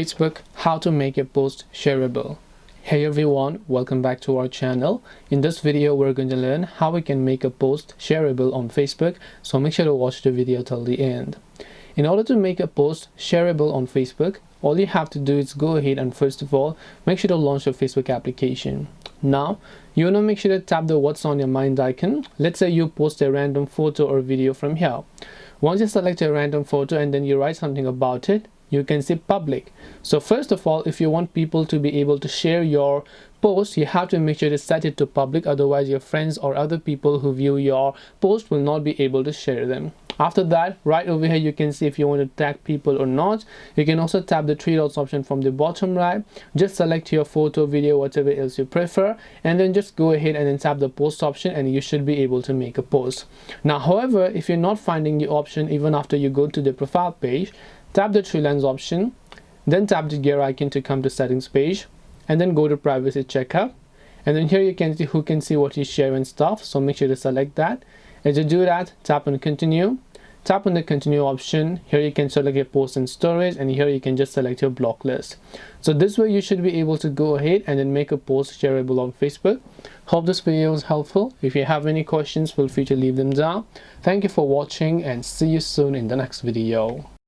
Facebook, how to make a post shareable. Hey everyone, welcome back to our channel. In this video we're going to learn how we can make a post shareable on Facebook, so make sure to watch the video till the end. In order to make a post shareable on Facebook, all you have to do is go ahead and first of all make sure to launch your Facebook application. Now you want to make sure to tap the what's on your mind icon. Let's say you post a random photo or video from here. Once you select a random photo and then you write something about it, you can see public. So first of all, if you want people to be able to share your post, you have to make sure to set it to public, otherwise your friends or other people who view your post will not be able to share them. After that, right over here you can see if you want to tag people or not. You can also tap the three dots option from the bottom right. Just select your photo, video, whatever else you prefer, and then just go ahead and then tap the post option and you should be able to make a post. Now however, if you're not finding the option even after you go to the profile page, tap the three lines option, then tap the gear icon to come to settings page, and then go to privacy checkup, and then here you can see who can see what you share and stuff, so make sure to select that. As you do that, tap on continue, tap on the continue option. Here you can select your post and storage, and here you can just select your block list. So this way you should be able to go ahead and then make a post shareable on Facebook. Hope this video was helpful. If you have any questions, feel free to leave them down. Thank you for watching and see you soon in the next video.